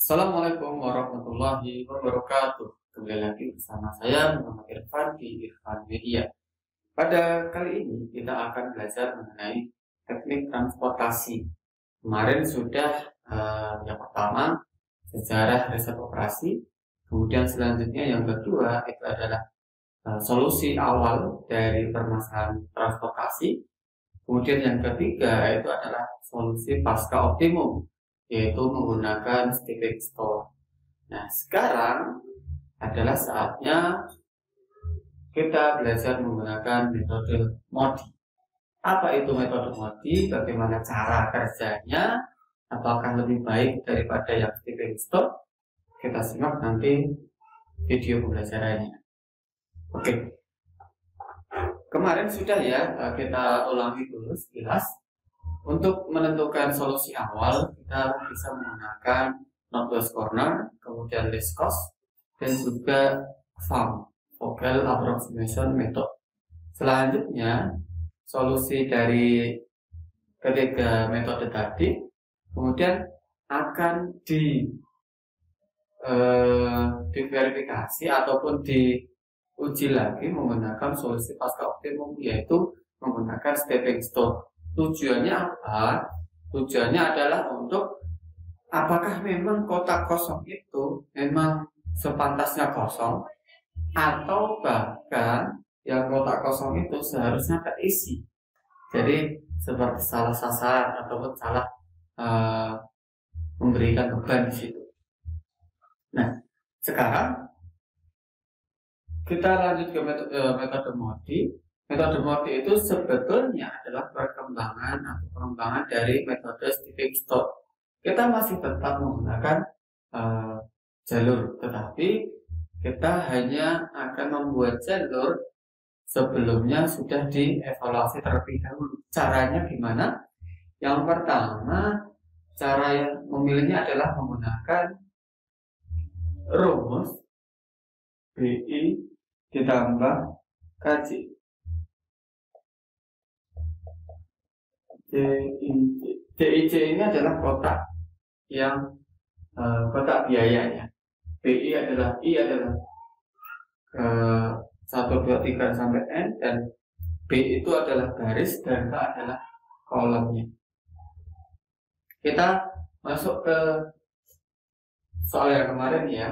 Assalamualaikum warahmatullahi wabarakatuh. Kembali lagi bersama saya Muhammad Irfan di Irfan Media. Pada kali ini kita akan belajar mengenai teknik transportasi. Kemarin sudah yang pertama sejarah riset operasi. Kemudian selanjutnya yang kedua itu adalah solusi awal dari permasalahan transportasi. Kemudian yang ketiga itu adalah solusi pasca optimum, yaitu menggunakan stepping stone. Nah, sekarang adalah saatnya kita belajar menggunakan metode MODI. Apa itu metode MODI? Bagaimana cara kerjanya? Apakah lebih baik daripada yang stepping stone? Kita simak nanti video pembelajarannya. Oke. Kemarin sudah ya, kita ulangi dulu sekilas. Untuk menentukan solusi awal, kita bisa menggunakan northwest corner, kemudian least cost, dan juga FAM, Vogel Approximation Method. Selanjutnya, solusi dari ketiga metode tadi, kemudian akan diverifikasi ataupun diuji lagi menggunakan solusi pasca optimum, yaitu menggunakan stepping stone. Tujuannya apa? Tujuannya adalah untuk apakah memang kotak kosong itu memang sepantasnya kosong, atau bahkan yang kotak kosong itu seharusnya terisi. Jadi seperti salah sasaran ataupun salah memberikan beban di situ. Nah, sekarang kita lanjut ke metode MODI. Metode MODI itu sebetulnya adalah perkembangan atau pengembangan dari metode stepping stone. Kita masih tetap menggunakan jalur, tetapi kita hanya akan membuat jalur sebelumnya sudah dievaluasi terlebih dahulu. Caranya gimana? Yang pertama, cara yang memilihnya adalah menggunakan rumus BI ditambah KJ. DIC ini adalah kotak yang kotak biayanya. BI adalah I adalah 1, 2, 3 sampai N, dan B itu adalah garis dan K adalah kolomnya. Kita masuk ke soal yang kemarin ya.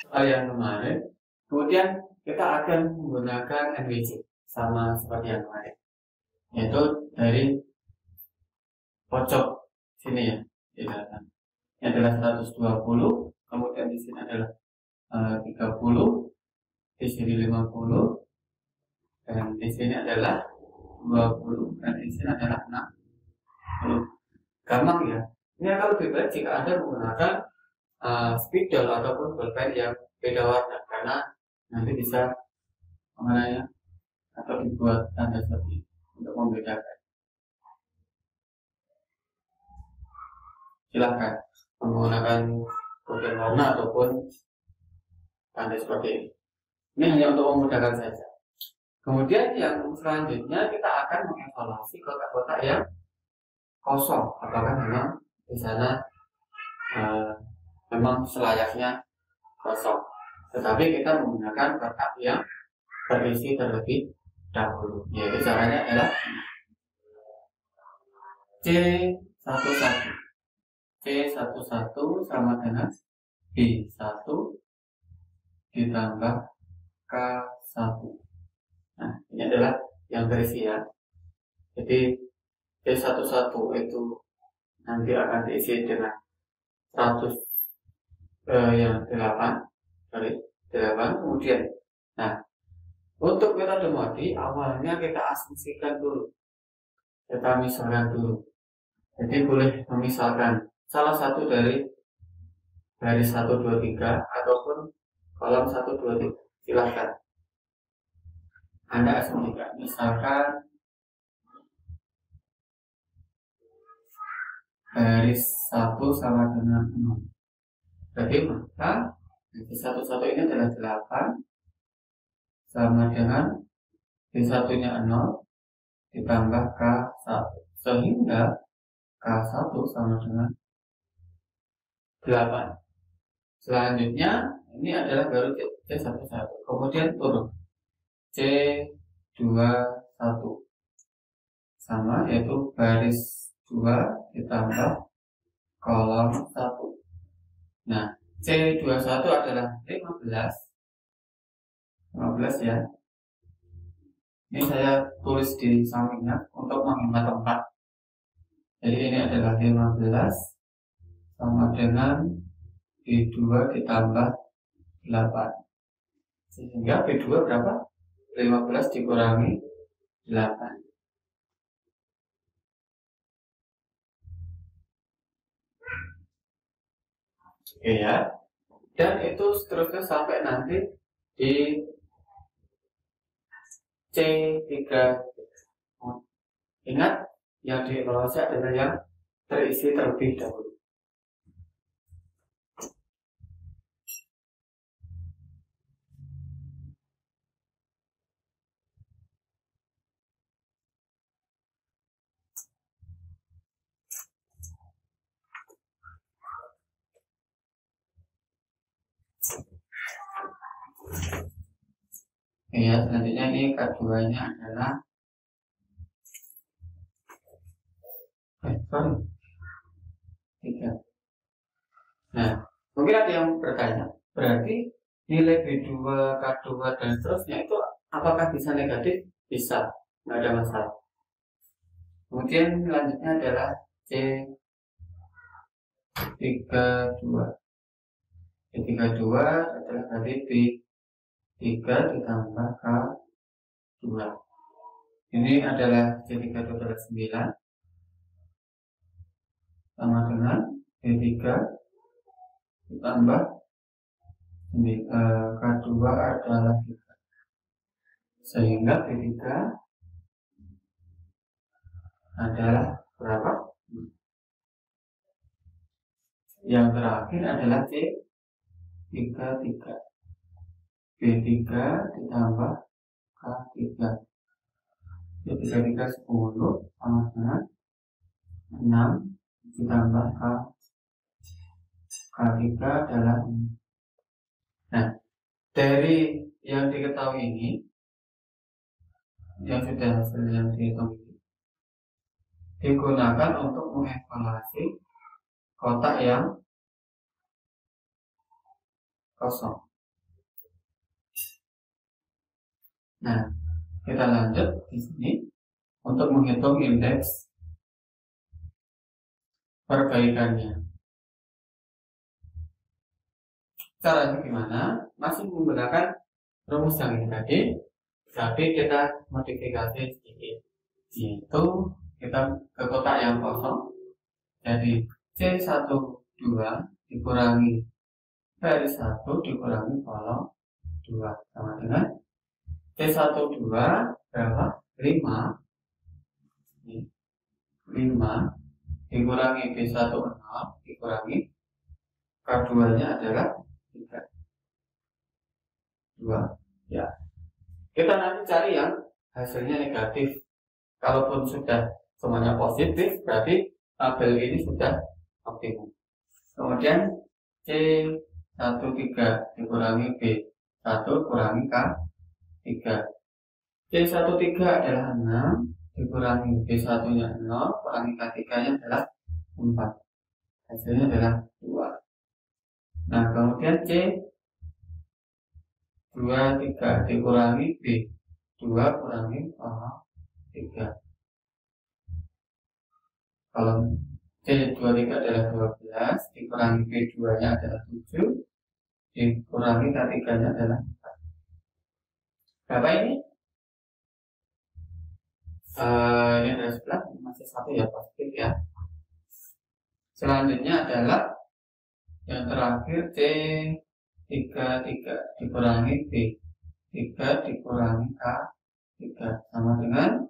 Soal yang kemarin, kemudian kita akan menggunakan NWC sama seperti yang kemarin, yaitu dari pojok sini ya, ini adalah 120, kemudian di sini adalah 30, di sini 50, dan di sini adalah 20, dan di sini adalah 60. Gampang ya. Ini akan lebih baik jika Anda menggunakan spidol ataupun pulpen yang beda warna, karena nanti bisa mengenai atau dibuat tanda seperti ini untuk membedakan. Silahkan menggunakan pulpen warna ataupun tanda seperti ini. Ini hanya untuk memudahkan saja. Kemudian yang selanjutnya kita akan mengevaluasi kotak-kotak yang kosong, apakah memang di sana memang selayaknya kosong, tetapi kita menggunakan kotak yang terisi terlebih dahulu, yaitu caranya adalah C11 sama dengan B1 ditambah K1. Nah, ini adalah yang terisi ya. Jadi C11 itu nanti akan diisi dengan 100 yang 8, kemudian. Nah, untuk metode MODI awalnya kita asumsikan dulu, kita misalkan dulu. Jadi boleh memisalkan salah satu dari baris 1, 2, 3 ataupun kolom 1, 2, 3. Silakan Anda asumsikan. Misalkan baris 1 sama dengan 0. Berarti maka B1 ini adalah 8 sama dengan B1 nya 0 ditambah K1, sehingga K1 sama dengan 8. Selanjutnya ini adalah baru C11, kemudian turun C21 sama, yaitu baris 2 ditambah kolom 1. Nah, C21 adalah 15 ya. Ini saya tulis di sampingnya untuk menghemat tempat. Jadi ini adalah 15 sama dengan B2 ditambah 8. Sehingga B2 berapa? 15 dikurangi 8. Oke ya. Dan itu seterusnya sampai nanti di C3. Ingat, yang dievaluasi adalah yang terisi terlebih dahulu. Ya, selanjutnya ini keduanya adalah sorry 3. Nah, mungkin ada yang bertanya, berarti nilai B2, K2 dan seterusnya itu apakah bisa negatif? Bisa, nggak ada masalah. Kemudian selanjutnya adalah C32. C32 adalah berarti B3 ditambah K2. Ini adalah C32 adalah 9 sama dengan B3 ditambah K2 adalah 3. Sehingga B3 adalah berapa? Yang terakhir adalah C33. B3 ditambah K3. C33 10 sama dengan 6 ditambah K3 adalah 6. Nah, dari yang diketahui ini, yang sudah hasil yang dihitung ini, digunakan untuk mengevaluasi kotak yang kosong. Nah, kita lanjut di sini untuk menghitung indeks perbaikannya. Caranya gimana? Masih menggunakan rumus yang ini tadi, tapi kita modifikasi sedikit, yaitu kita ke kotak yang kosong. Jadi C12 dikurangi baris 1 dikurangi kolom 2 sama dengan C12 berapa? 5 dikurangi B10 dikurangi K2 nya adalah 3. 2 ya. Kita nanti cari yang hasilnya negatif. Kalaupun sudah semuanya positif, berarti tabel ini sudah optimum. Kemudian C13 dikurangi B1 kurangi K3. C13 adalah 6 dikurangi B1 nya 0 kurangi K3 nya adalah 4. Hasilnya adalah 2. Nah, kemudian C23 dikurangi B2 kurangi 3. Kalau C23 adalah 12 dikurangi B2 nya adalah 7 dikurangi K3 nya adalah 4. Berapa ini? Ini adalah 11, masih 1 ya, positif ya. Selanjutnya adalah Yang terakhir C 3 dikurangi B 3 dikurangi K 3 sama dengan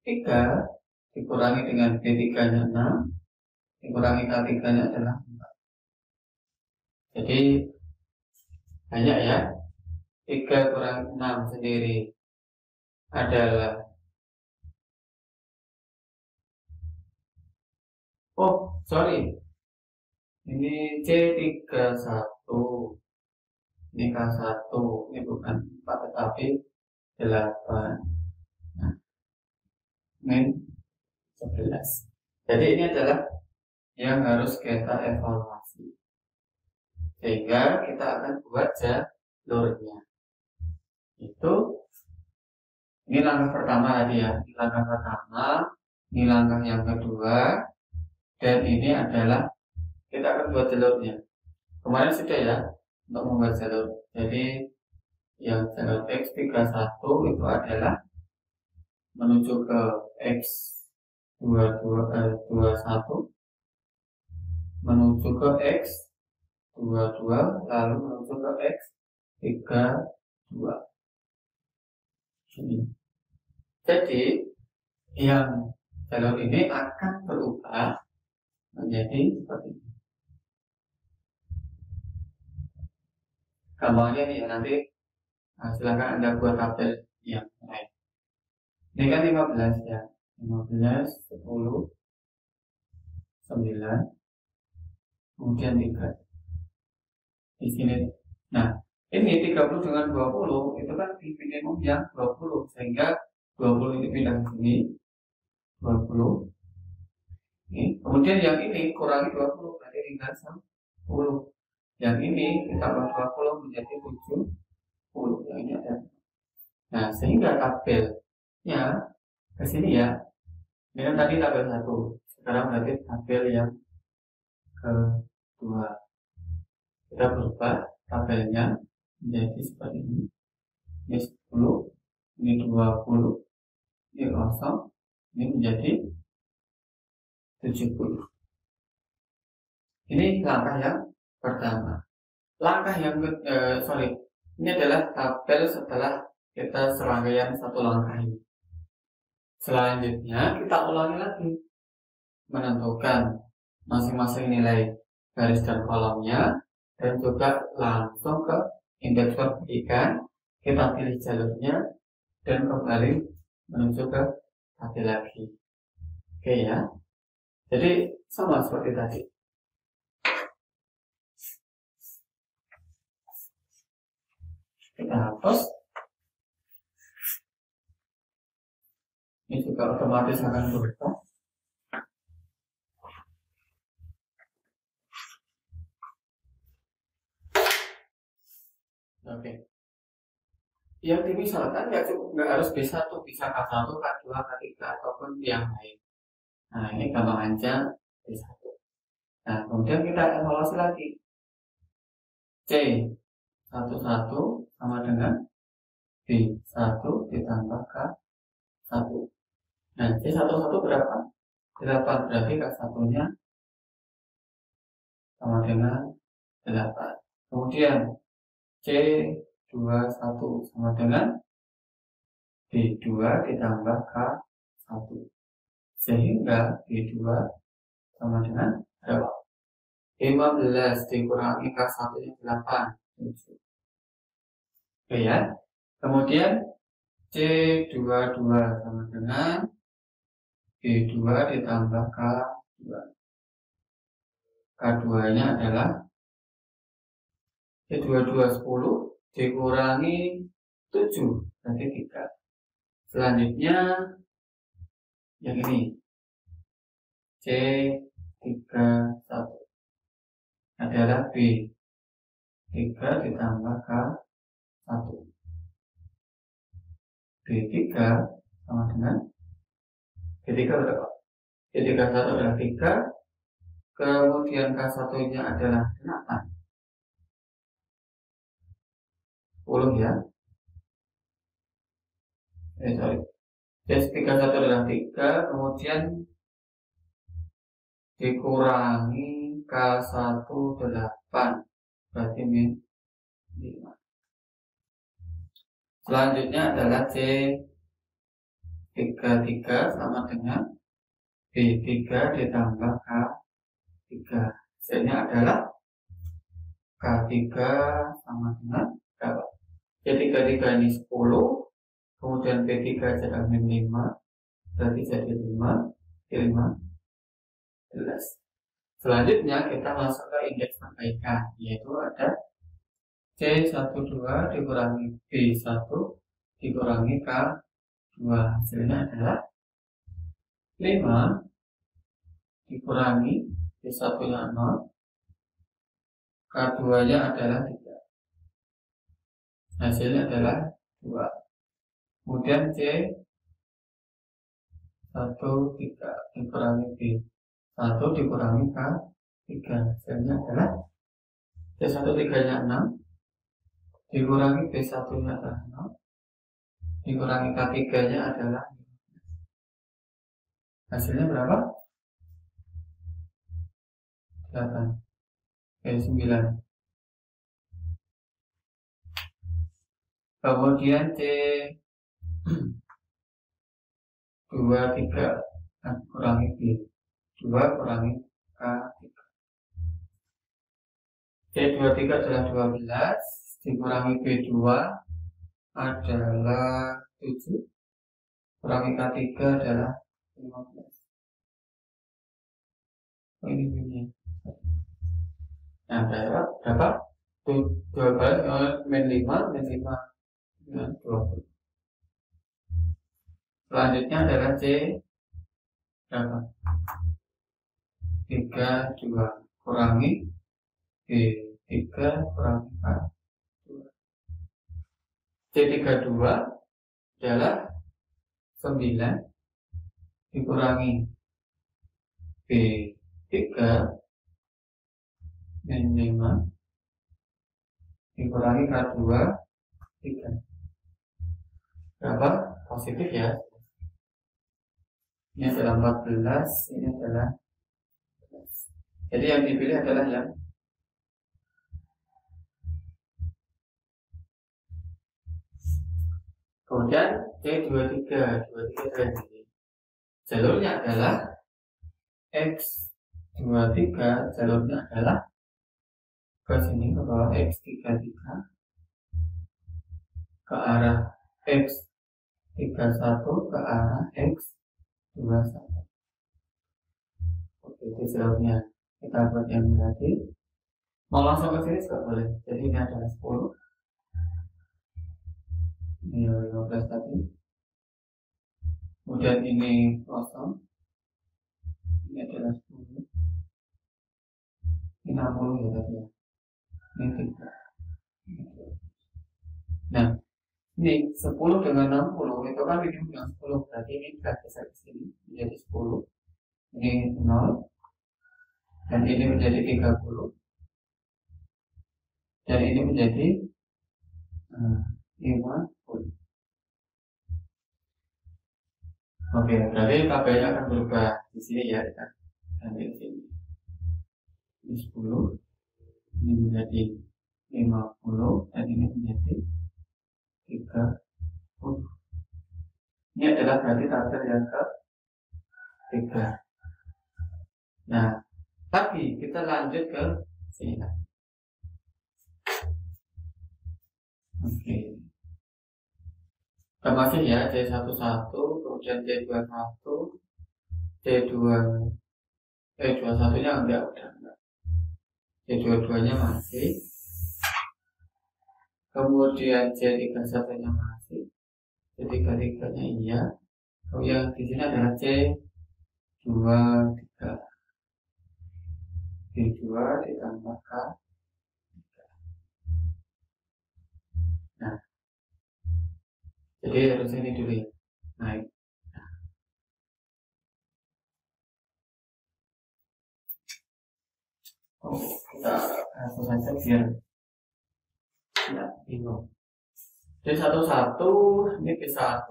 3 dikurangi dengan B 3 nya 6 dikurangi K 3 nya adalah 4. Jadi banyak ya. 3 kurang 6 sendiri adalah, oh sorry, ini C31, ini K1, ini bukan 4 tetapi 8. Nah, min 11. Jadi ini adalah yang harus kita evaluasi, sehingga kita akan buat jalurnya. Itu ini langkah pertama tadi ya, ini langkah pertama, ini langkah yang kedua, dan ini adalah kita akan buat jalurnya. Kemarin sudah ya untuk membuat jalur. Jadi yang jalur X31 itu adalah menuju ke X21 menuju ke X22 lalu menuju ke X32. Jadi yang jalur ini akan berubah menjadi seperti ini. Gambarnya nih nanti silakan Anda buat tabel yang lain. Ini kan 15 ya. 15, 10, 9, kemudian 3. Di sini. Nah, ini 30 dengan 20 itu kan di minimum yang 20, sehingga 20 ini pindah ke sini. 20. Ini. Kemudian yang ini kurangi 20 berarti tinggal 10. Yang ini ditambah 20 menjadi 70. Yang ini ada. Nah, sehingga tabelnya ke sini ya. Ini kan tadi tabel 1. Sekarang berarti tabel yang kedua. Kita berubah tabelnya menjadi seperti ini. Ini 10, ini 20, ini kosong, ini menjadi 70. Ini langkah yang pertama. Langkah yang ini adalah tabel setelah kita serangkaian satu langkah ini. Selanjutnya kita ulangi lagi, menentukan masing-masing nilai garis dan kolomnya, dan juga langsung ke indeks perbaikan. Kita pilih jalurnya dan kembali menuju ke tabel lagi. Oke ya. Jadi sama seperti tadi. Kita hapus. Ini juga otomatis akan berubah. Oke. Yang dimisalkan nggak harus B1, bisa K1, K2, K3 ataupun yang lain. Nah, ini gampang aja B1. Nah, kemudian kita evaluasi lagi. C11 sama dengan B1 ditambah K1. Nah, C11 berapa? 8, berarti K1-nya sama dengan 8. Kemudian C21 sama dengan B2 ditambah K1. Sehingga B2 sama dengan berapa? 15 dikurangi K1-nya 8. 7. Oke ya. Kemudian C22 sama dengan B2 ditambah K2. K2-nya adalah C22 10 dikurangi 7 berarti 3. Selanjutnya yang ini C31 adalah B3 ditambah K1. B3 sama dengan B3 berapa? B31 adalah 3, kemudian K1-nya adalah 8. 10 ya. C31 adalah 3, kemudian dikurangi K18 berarti min 5. Selanjutnya adalah C33 sama dengan B3 ditambah K3. Hasilnya adalah K3 sama dengan berapa? C33 ini 10, kemudian B3 jadi min 5, berarti jadi 5, 15. Selanjutnya kita masuk ke indeks perbaikan, yaitu ada C12 dikurangi B1 dikurangi K2. Hasilnya adalah 5 dikurangi B1 nya 0, K2 nya adalah 3. Hasilnya adalah 2. Kemudian C13 dikurangi B1 dikurangi K3. Hasilnya adalah C13 nya 6 dikurangi B1 nya adalah 0 dikurangi K3 nya adalah 15. Hasilnya berapa? 8. 9. Kemudian C23 kurangi B2 kurangi K3. C23 adalah 12 dikurangi B2 adalah 7 kurangi K3 adalah 15. Oh, ini bunyi. Nah, berapa? 12 min 5 min 5 dengan 20. Selanjutnya adalah C berapa? 32 kurangi B3 kurangi K2. C32 adalah 9 dikurangi B3 min 5 dikurangi K2 3. Berapa? Positif ya. Ini adalah 14, ini adalah 14. Jadi yang dipilih adalah yang kemudian C23 ini jalurnya adalah X23, jalurnya adalah ke sini ke bawah X33 ke arah X31 ke arah X21. Oke, itu jalurnya. Kita buat yang tadi. Mau langsung ke sini juga boleh. Jadi ini adalah 10. Ini 15 tadi. Kemudian ini kosong. Ini adalah 10. Ini 60 ya tadi ya. Ini 3. Nah, ini 10 dengan 60 itu kan minimum yang 10. Berarti ini kita geser ke sini menjadi 10. Ini 0. Dan ini menjadi 30. Dan ini menjadi 50. Oke, berarti tabelnya akan berubah di sini ya, kita ambil sini. Ini 10, ini menjadi 50, dan ini menjadi 30. Ini adalah berarti tabel yang ke-3. Nah, tapi kita lanjut ke sini. Oke. Kita masih ya C11, kemudian C21, C21 nya enggak. C22 nya masih. Kemudian C31 nya masih. C33 nya iya. Kemudian di sini adalah C23. C2 ditambah K. Nah, jadi harus ini dulu ya, naik. Oh, kita hapus saja biar tidak bingung. Jadi 11 ini P1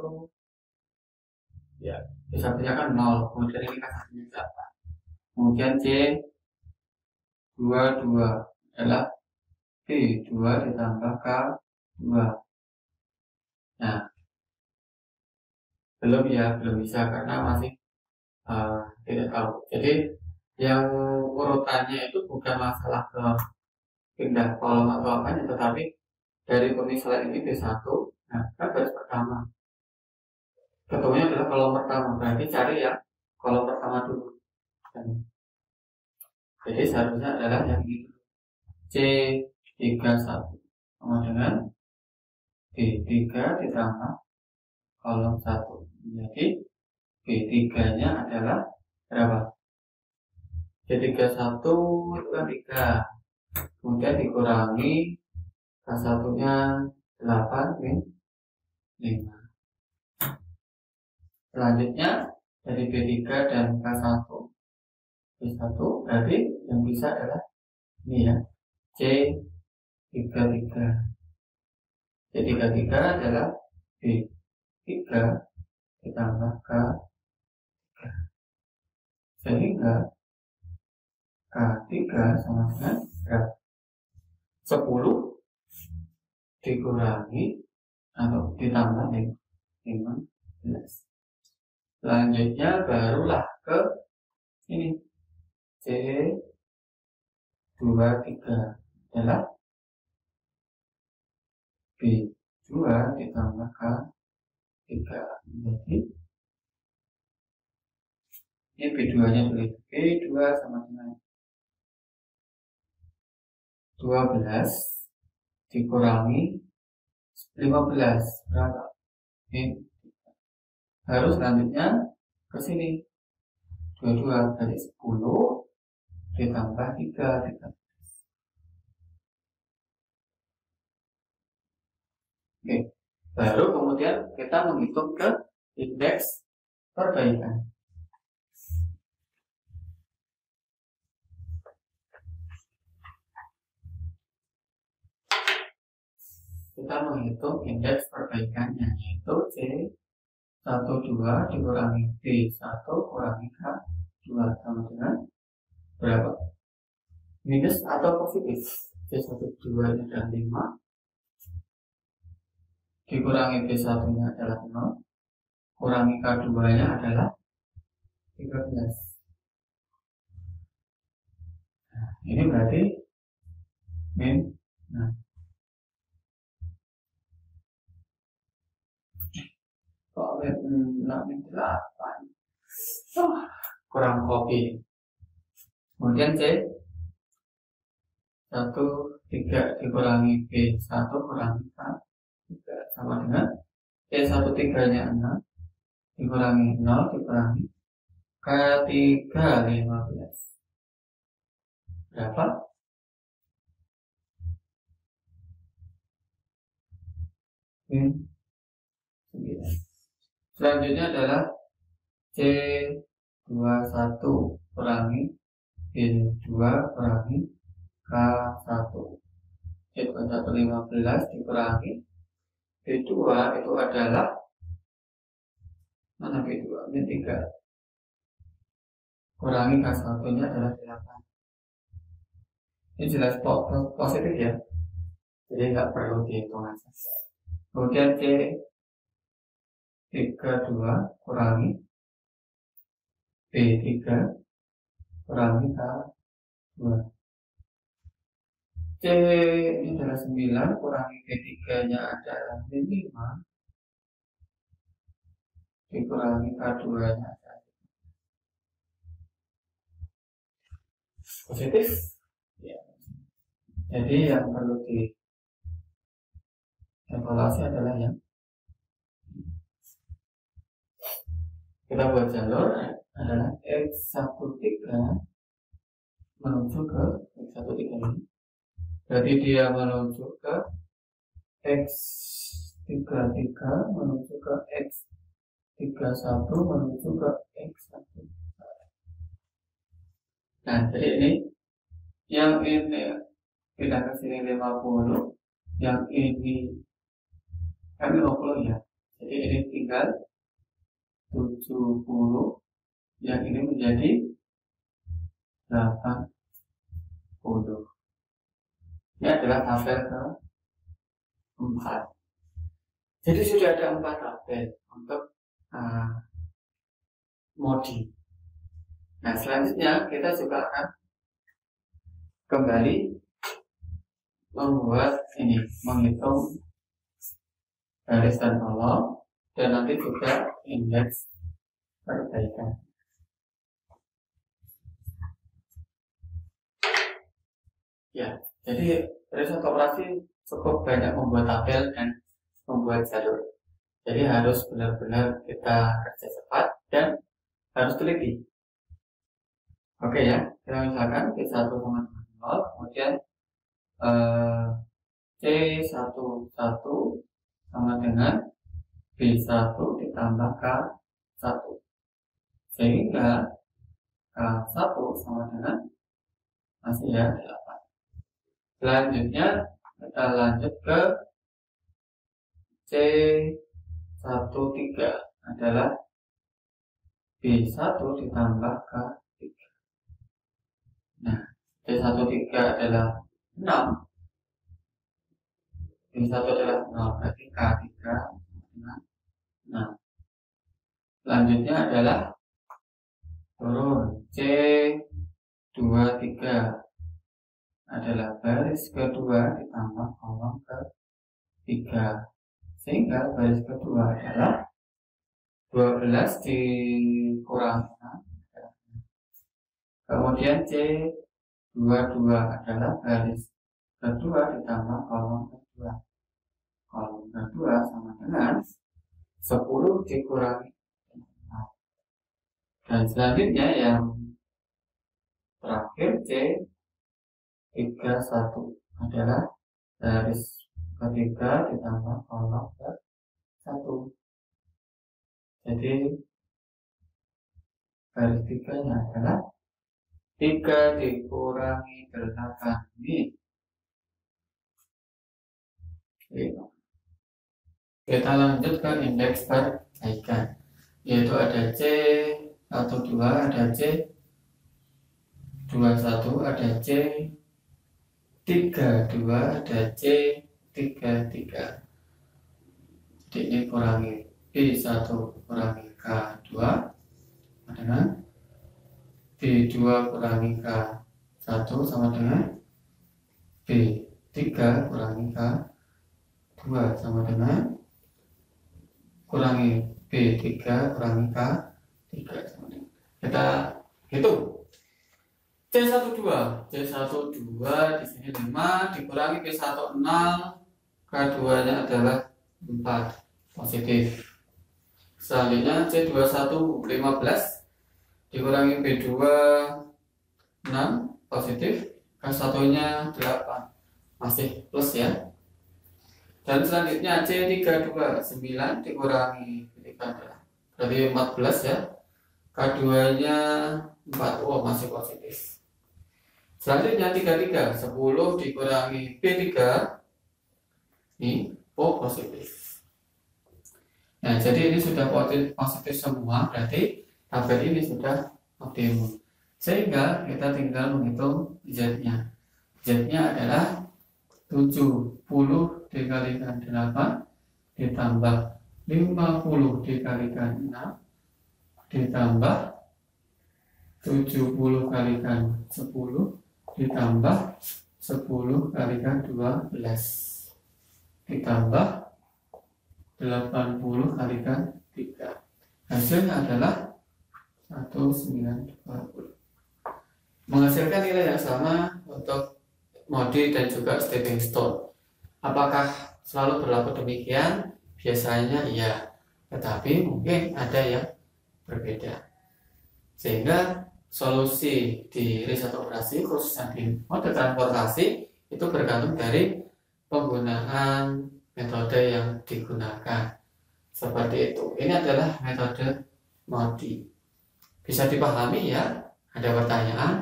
ya, P1 nya kan 0, kemudian ini kan 1 nya 8. Kemudian C 22 adalah B2 ditambah K2. Nah, belum bisa karena masih tidak tahu. Jadi yang urutannya itu bukan masalah ke pindah kolom atau apanya, tetapi dari pemisalan ini B1, nah kan baris pertama ketemunya adalah kolom pertama, berarti cari ya kolom pertama dulu. Jadi seharusnya adalah yang ini C31 sama dengan B3 ditambah kolom 1. Jadi B3 nya adalah berapa? C31 itu kan 3, kemudian dikurangi K1 nya 8 min 5. Selanjutnya dari B3 dan K1 B1 berarti yang bisa adalah ini ya, C33. C33 adalah B3 ditambah K3, sehingga K3 sama dengan berapa? 10 dikurangi atau ditambah 15. Selanjutnya barulah ke ini C23 adalah B2 ditambah K3. Jadi ini B2 nya dulu. B2 sama dengan 12 dikurangi 15 berapa? Ini harus selanjutnya ke sini 22 dari 10 ditambah 3. Oke, baru kemudian kita menghitung ke indeks perbaikan. Kita menghitung indeks perbaikannya, yaitu C12 dikurangi B1 kurangi K2 sama dengan berapa? Minus atau positif? C12 nya adalah 5 dikurangi B1 nya adalah 0 kurangi K2 nya adalah 13. Nah, ini berarti min 6. Kok min 8? Kurang kopi. Kemudian C13 dikurangi B1 kurangi K3 sama dengan C13 nya 6 dikurangi 0 dikurangi K3 15. Berapa? Min 9. Selanjutnya adalah C21 kurangi B2 kurangi K1. C21 15 dikurangi B2 itu adalah mana B2? Min 3 kurangi K1 nya adalah 8. Ini jelas positif ya, jadi nggak perlu dihitung aja. Kemudian C32 kurangi B3 kurangi K2. C ini adalah 9 kurangi B3 nya adalah 5 dikurangi K2 nya adalah positif ya. Jadi yang perlu dievaluasi adalah yang kita buat jalur adalah X13 menuju ke X13 ini. Berarti dia menuju ke X33 menuju ke X31 menuju ke X1. Nah, jadi ini yang ini pindah ke sini 50, yang ini kan 50 ya. Jadi ini tinggal 70, yang ini menjadi 80. Ini adalah tabel keempat. Jadi sudah ada 4 tabel untuk modi. Nah, selanjutnya kita juga akan kembali membuat ini, menghitung garis dan kolom, dan nanti juga indeks perbaikan. Ya, jadi dari satu operasi cukup banyak membuat tabel dan membuat jalur. Jadi harus benar-benar kita kerja cepat dan harus teliti. Oke ya, kita misalkan P1 sama dengan 0, kemudian C11 sama dengan B1 ditambah K1, sehingga K1 sama dengan masih ya 8. Selanjutnya kita lanjut ke C13 adalah B1 ditambah K3. Nah, C13 adalah 6, B1 adalah 0, berarti K3 dengan 6. Selanjutnya adalah turun C23 adalah baris kedua ditambah kolom ketiga, sehingga baris kedua adalah 12 dikurangi 6. Kemudian C22 adalah baris kedua ditambah kolom kedua. Kolom kedua sama dengan 10 dikurangi 6. Dan selanjutnya yang terakhir C31 adalah baris ketiga ditambah kolom ke-1. Jadi baris tiganya adalah 3 dikurangi 8 ini 5. Kita lanjut ke indeks perbaikan, yaitu ada C12, ada C21, ada C32, ada C33. Jadi ini kurangi B1 kurangi K2 dengan B2 kurangi K1 sama dengan B3 kurangi K2 sama dengan kurangi B3 kurangi K3 sama dengan. Kita hitung. C12 di sini 5 dikurangi B1 6, K2 nya adalah 4, positif. Selanjutnya C21 15 dikurangi B2 6, positif. K1 nya 8, masih plus ya. Dan selanjutnya C32 9 dikurangi B3 adalah berarti 14 ya. K2 nya 4, oh masih positif. Selanjutnya 33 10 dikurangi B3 ini positif. Nah, jadi ini sudah positif semua, berarti tabel ini sudah optimum. Sehingga kita tinggal menghitung Z-nya. Z-nya adalah 70 dikalikan 8 ditambah 50 dikalikan 6 ditambah 70 kalikan 10 ditambah 10 kalikan 12 ditambah 80 kalikan 3. Hasilnya adalah 1920. Menghasilkan nilai yang sama untuk modi dan juga stepping stone. Apakah selalu berlaku demikian? Biasanya iya, tetapi mungkin ada yang berbeda. Sehingga solusi di riset operasi khususnya di mode transportasi itu bergantung dari penggunaan metode yang digunakan. Seperti itu. Ini adalah metode modi. Bisa dipahami ya? Ada pertanyaan?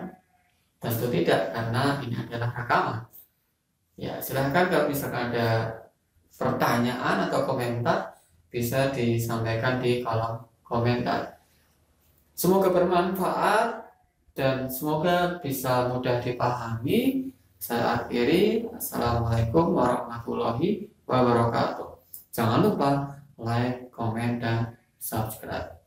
Tentu tidak, karena ini adalah rekaman. Ya, silahkan kalau misalkan ada pertanyaan atau komentar bisa disampaikan di kolom komentar. Semoga bermanfaat. dan semoga bisa mudah dipahami. Saya akhiri. Assalamualaikum warahmatullahi wabarakatuh. Jangan lupa like, komen, dan subscribe.